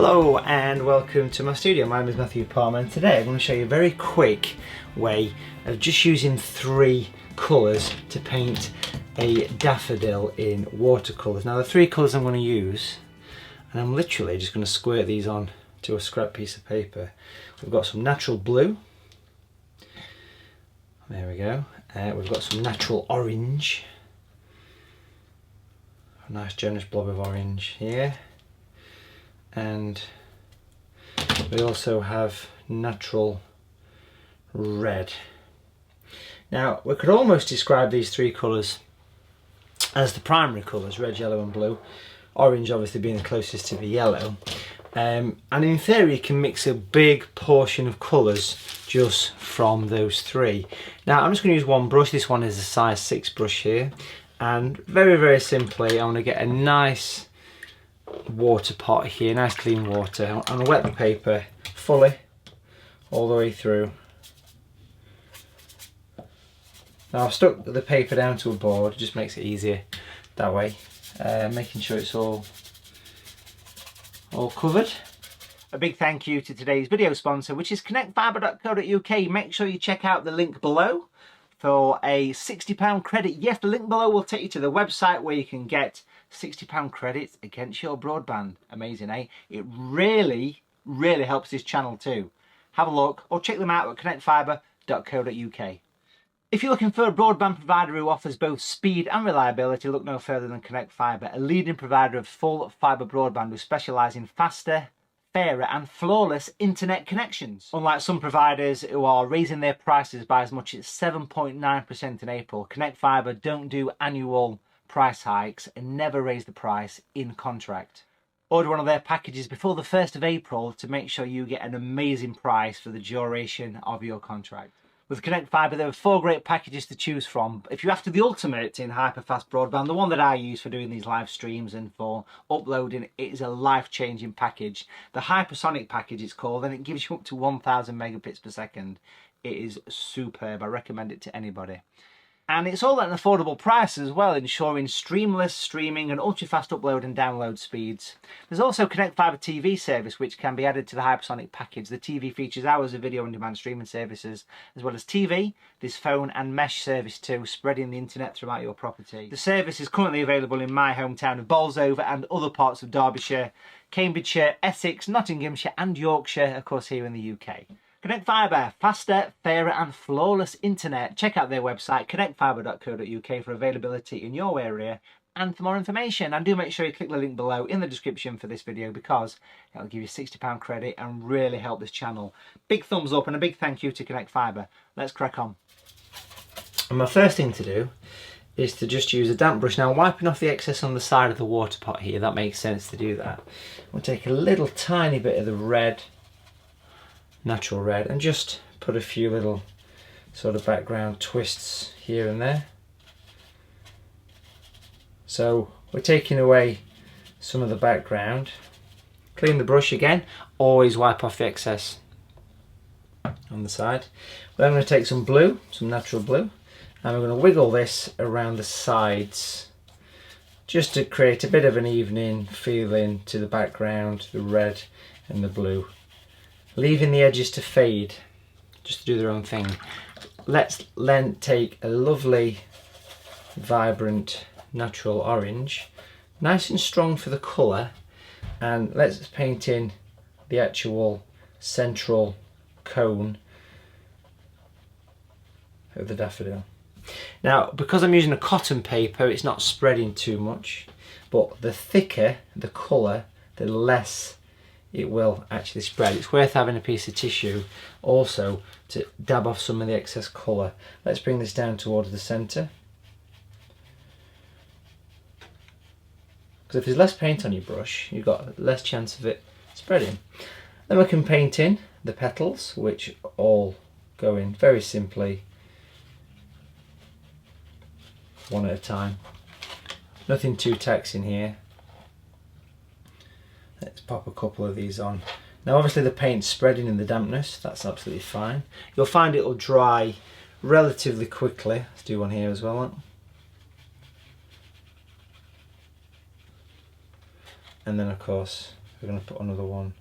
Hello and welcome to my studio. My name is Matthew Palmer and today I'm going to show you a very quick way of just using three colours to paint a daffodil in watercolours. Now the three colours I'm going to use, and I'm literally just going to squirt these on to a scrap piece of paper. We've got some natural blue, there we go, we've got some natural orange, a nice generous blob of orange here, and we also have natural red. Now we could almost describe these three colours as the primary colours, red, yellow and blue, orange obviously being the closest to the yellow, and in theory you can mix a big portion of colours just from those three. Now I'm just going to use one brush. This one is a size 6 brush here, and very simply I want to get a nice water pot here, nice clean water. I'm going to wet the paper fully all the way through. Now I've stuck the paper down to a board, it just makes it easier that way, making sure it's all covered. A big thank you to today's video sponsor, which is connectfibre.co.uk. Make sure you check out the link below for a £60 credit. Yes, the link below will take you to the website where you can get £60 credits against your broadband. Amazing, eh? It really helps this channel too. Have a look or check them out at connectfibre.co.uk. If you're looking for a broadband provider who offers both speed and reliability, look no further than Connect Fibre, a leading provider of full fibre broadband who specialise in faster, fairer and flawless internet connections. Unlike some providers who are raising their prices by as much as 7.9% in April, Connect Fibre don't do annual price hikes and never raise the price in contract. Order one of their packages before the 1st of April to make sure you get an amazing price for the duration of your contract. With Connect Fibre there are 4 great packages to choose from. If you're after the ultimate in hyperfast broadband, the one that I use for doing these live streams and for uploading, it is a life-changing package. The hypersonic package it's called, and it gives you up to 1000 megabits per second. It is superb, I recommend it to anybody. And it's all at an affordable price as well, ensuring streamless streaming and ultra-fast upload and download speeds. There's also Connect Fibre TV service, which can be added to the Hypersonic package. The TV features hours of video on demand streaming services, as well as TV, this phone and mesh service too, spreading the internet throughout your property. The service is currently available in my hometown of Bolsover and other parts of Derbyshire, Cambridgeshire, Essex, Nottinghamshire and Yorkshire, of course here in the UK. Connect Fibre, faster, fairer and flawless internet. Check out their website connectfibre.co.uk for availability in your area and for more information. And do make sure you click the link below in the description for this video because it'll give you £60 credit and really help this channel. Big thumbs up and a big thank you to Connect Fibre. Let's crack on. And my first thing to do is to just use a damp brush. Now wiping off the excess on the side of the water pot here, that makes sense to do that. We'll take a little tiny bit of the red, natural red, and just put a few little sort of background twists here and there. So we're taking away some of the background. Clean the brush again, always wipe off the excess on the side. Then I'm going to take some blue, some natural blue, and we're going to wiggle this around the sides just to create a bit of an evening feeling to the background, the red and the blue. Leaving the edges to fade, just to do their own thing. Let's then take a lovely, vibrant, natural orange, nice and strong for the colour, and let's paint in the actual central cone of the daffodil. Now, because I'm using a cotton paper, it's not spreading too much, but the thicker the colour, the less it will actually spread. It's worth having a piece of tissue also to dab off some of the excess colour. Let's bring this down towards the centre, because if there's less paint on your brush you've got less chance of it spreading. Then we can paint in the petals, which all go in very simply, one at a time. Nothing too taxing here. Let's pop a couple of these on. Now obviously the paint's spreading in the dampness, that's absolutely fine. You'll find it'll dry relatively quickly. Let's do one here as well. And then of course we're going to put another one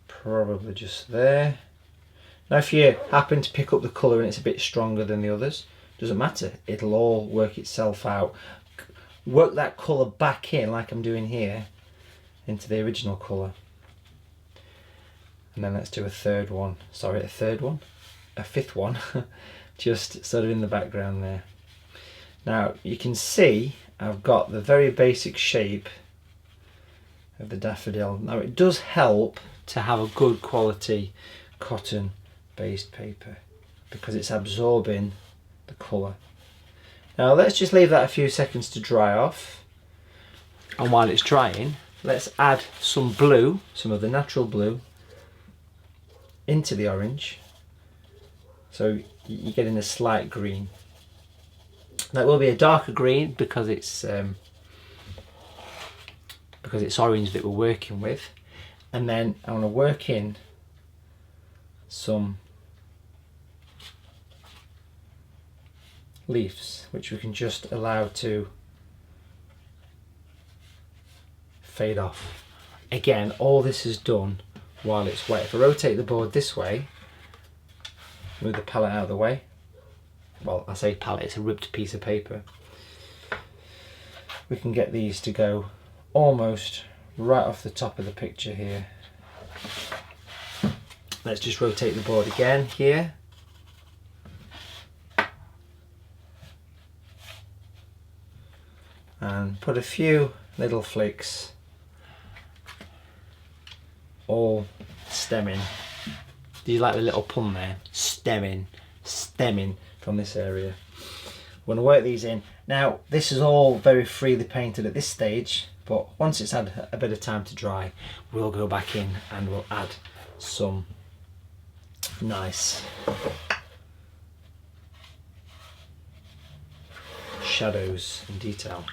probably just there. Now if you happen to pick up the colour and it's a bit stronger than the others, doesn't matter, it'll all work itself out. Work that colour back in like I'm doing here into the original colour. And then let's do a fifth one, just sort of in the background there. Now you can see I've got the very basic shape of the daffodil. Now it does help to have a good quality cotton based paper because it's absorbing the colour. Now let's just leave that a few seconds to dry off, and while it's drying let's add some blue, some of the natural blue, into the orange, so you're getting a slight green. That will be a darker green because it's orange that we're working with. And then I want to work in some leaves, which we can just allow to fade off. Again, all this is done while it's wet. If I rotate the board this way, move the palette out of the way, well, I say palette, it's a ripped piece of paper, we can get these to go almost right off the top of the picture here. Let's just rotate the board again here. And put a few little flicks, all stemming. Do you like the little pun there? Stemming from this area. We're going to work these in. Now this is all very freely painted at this stage, but once it's had a bit of time to dry, we'll go back in and we'll add some nice shadows and detail.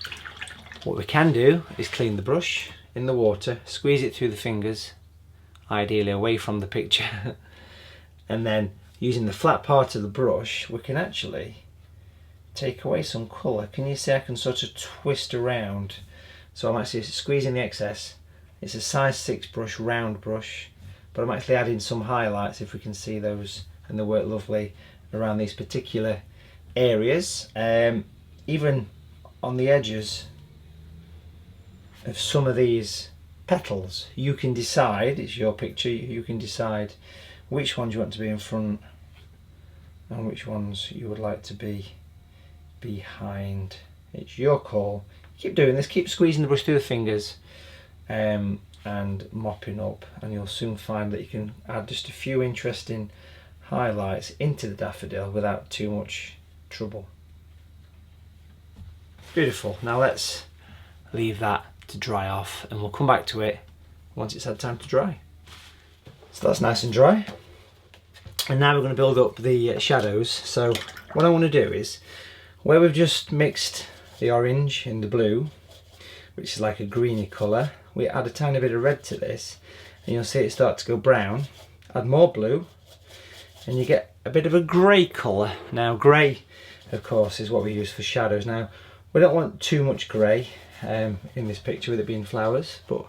What we can do is clean the brush in the water, squeeze it through the fingers, ideally away from the picture, and then using the flat part of the brush we can actually take away some colour. Can you see I can sort of twist around? So I'm actually squeezing the excess. It's a size 6 brush, round brush, but I'm actually adding some highlights, if we can see those, and they work lovely around these particular areas. Even on the edges of some of these petals, you can decide, it's your picture, you can decide which ones you want to be in front and which ones you would like to be behind. It's your call. Keep doing this, keep squeezing the brush through the fingers and mopping up, and you'll soon find that you can add just a few interesting highlights into the daffodil without too much trouble. Beautiful. Now let's leave that to dry off and we'll come back to it once it's had time to dry. So that's nice and dry. And now we're going to build up the shadows. So what I want to do is, where we've just mixed the orange and the blue, which is like a greeny colour, we add a tiny bit of red to this and you'll see it start to go brown. Add more blue and you get a bit of a grey colour. Now grey, of course, is what we use for shadows. Now we don't want too much grey in this picture with it being flowers, but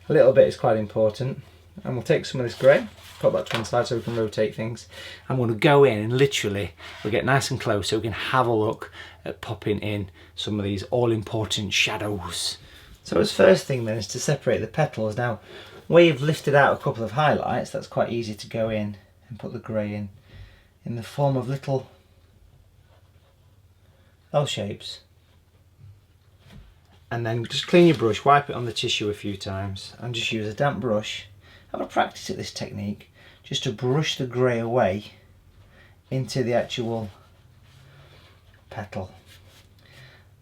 a little bit is quite important. And we'll take some of this grey, put that to one side so we can rotate things. I'm going to go in and literally we'll get nice and close so we can have a look at popping in some of these all important shadows. So as first thing then is to separate the petals. Now where you've lifted out a couple of highlights, that's quite easy to go in and put the grey in the form of little L shapes. And then just clean your brush, wipe it on the tissue a few times and just use a damp brush. Have a practice at this technique, just to brush the grey away into the actual petal.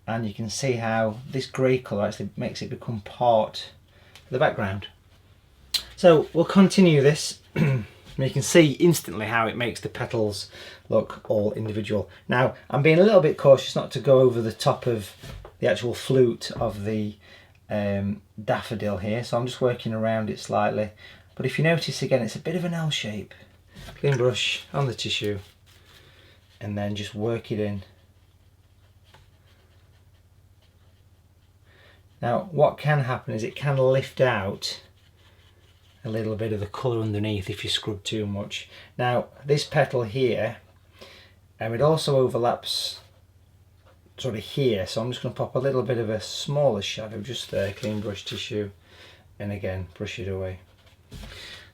And you can see how this grey colour actually makes it become part of the background. So we'll continue this. You can see instantly how it makes the petals look all individual. Now I'm being a little bit cautious not to go over the top of the actual flute of the daffodil here, so I'm just working around it slightly. But if you notice again, it's a bit of an L shape. Clean brush on the tissue and then just work it in. Now what can happen is it can lift out a little bit of the colour underneath if you scrub too much. Now this petal here, it also overlaps sort of here, so I'm just going to pop a little bit of a smaller shadow just there, clean brush tissue, and again brush it away.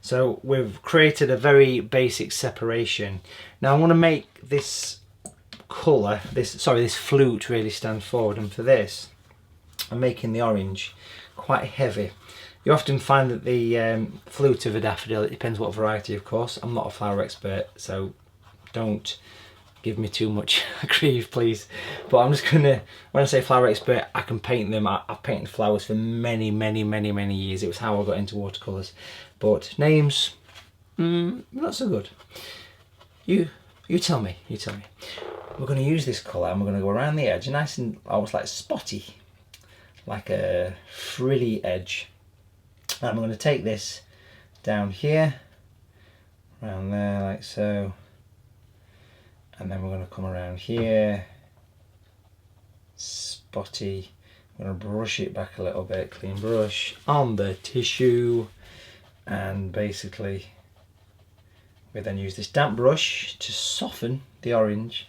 So we've created a very basic separation. Now I want to make this colour, this flute really stand forward, and for this I'm making the orange quite heavy. You often find that the flute of a daffodil, it depends what variety of course, I'm not a flower expert so don't give me too much grief please, but I'm just gonna, when I say flower expert, I can paint them. I've painted flowers for many years. It was how I got into watercolours, but names, not so good. You tell me, We're going to use this colour and we're going to go around the edge, nice and almost like spotty, like a frilly edge. And I'm going to take this down here, around there like so, and then we're going to come around here, spotty. I'm going to brush it back a little bit, clean brush on the tissue, and basically we then use this damp brush to soften the orange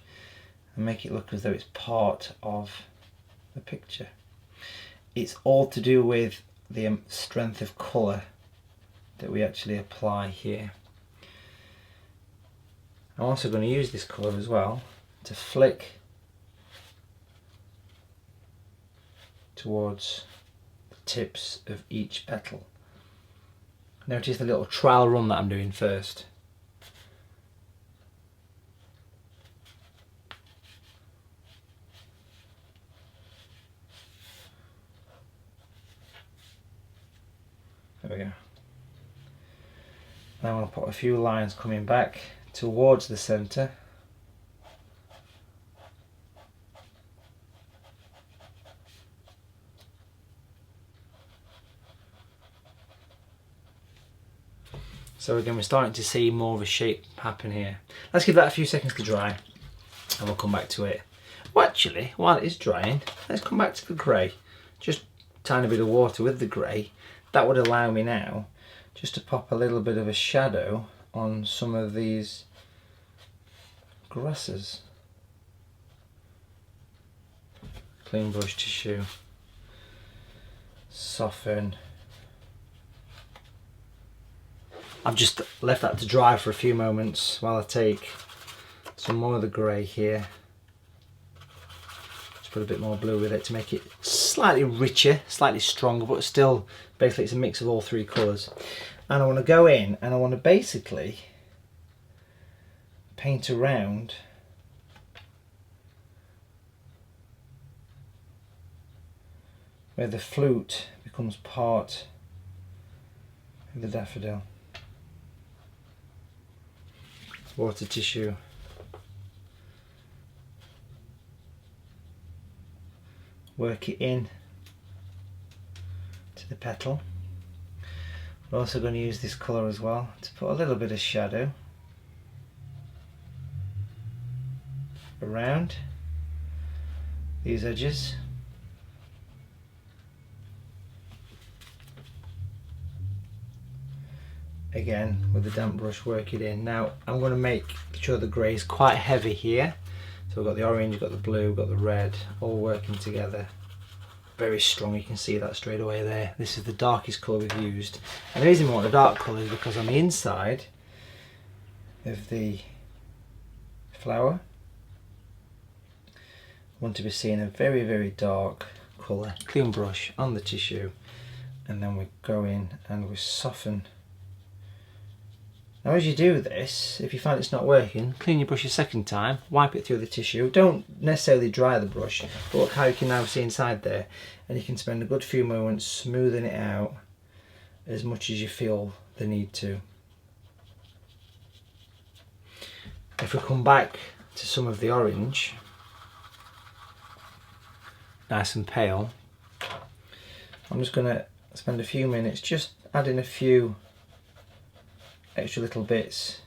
and make it look as though it's part of the picture. It's all to do with the strength of colour that we actually apply here. I'm also going to use this colour as well to flick towards the tips of each petal. Notice the little trial run that I'm doing first. There we go. Now I'm going to put a few lines coming back towards the centre. So again, we're starting to see more of a shape happen here. Let's give that a few seconds to dry and we'll come back to it. Well, actually, while it is drying, let's come back to the grey. Just a tiny bit of water with the grey. That would allow me now just to pop a little bit of a shadow on some of these grasses. Clean brush tissue, soften. I've just left that to dry for a few moments while I take some more of the grey here. Just put a bit more blue with it to make it slightly richer, slightly stronger, but still basically it's a mix of all three colours. And I want to go in and I want to basically paint around where the flute becomes part of the daffodil. Water tissue. Work it in to the petal. We're also going to use this colour as well to put a little bit of shadow around these edges. Again, with the damp brush, work it in. Now I'm going to make sure the grey is quite heavy here. So we've got the orange, we've got the blue, we've got the red, all working together. Very strong, you can see that straight away there. This is the darkest colour we've used. And the reason we want a dark colour is because on the inside of the flower, I want to be seeing a very dark colour. Clean brush on the tissue, and then we go in and we soften. Now as you do this, if you find it's not working, clean your brush a second time, wipe it through the tissue. Don't necessarily dry the brush, but look how you can now see inside there. And you can spend a good few moments smoothing it out as much as you feel the need to. If we come back to some of the orange, nice and pale, I'm just going to spend a few minutes just adding a few extra little bits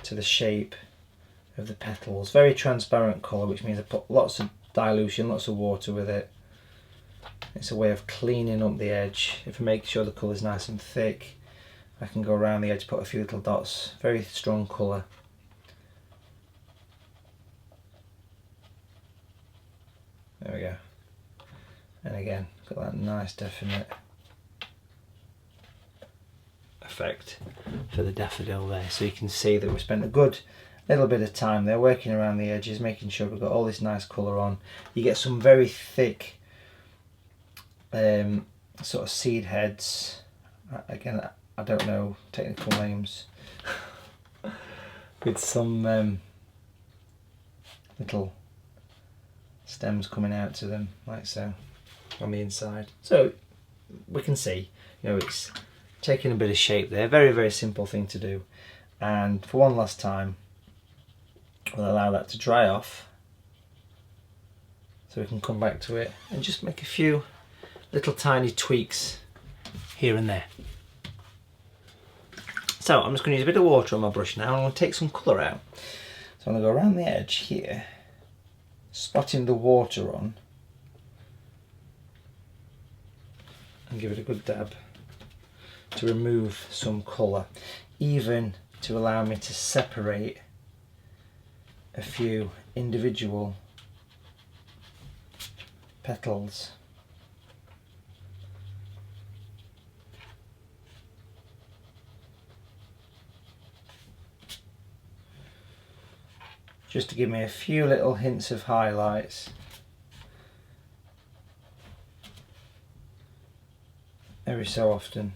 to the shape of the petals. Very transparent colour, which means I put lots of dilution, lots of water with it. It's a way of cleaning up the edge. If I make sure the colour's nice and thick, I can go around the edge, put a few little dots. Very strong colour. There we go. And again, got that nice definite effect for the daffodil there. So you can see that we spent a good little bit of time there working around the edges, making sure we've got all this nice colour on. You get some very thick sort of seed heads. Again, I don't know technical names. With some little stems coming out to them, like so, on the inside. So we can see, you know, it's taking a bit of shape there. Very, very simple thing to do. And for one last time, we'll allow that to dry off so we can come back to it and just make a few little tiny tweaks here and there. So I'm just going to use a bit of water on my brush now, and I'm going to take some colour out. So I'm going to go around the edge here, spotting the water on, and give it a good dab to remove some colour, even to allow me to separate a few individual petals. Just to give me a few little hints of highlights. Every so often.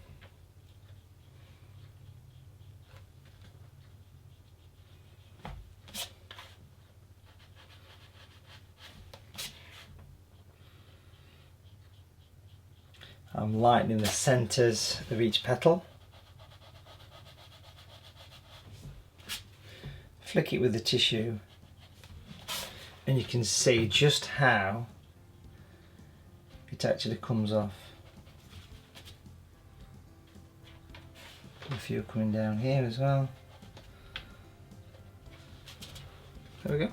I'm lightening the centres of each petal. Flick it with the tissue, and you can see just how it actually comes off. A few coming down here as well. There we go.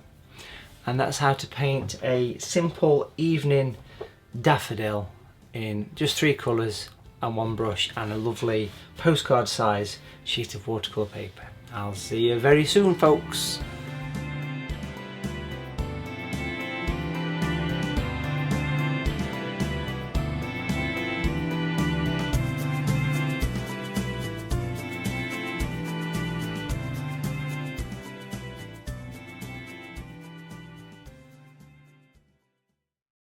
And that's how to paint a simple evening daffodil in just 3 colours and 1 brush and a lovely postcard size sheet of watercolour paper. I'll see you very soon, folks.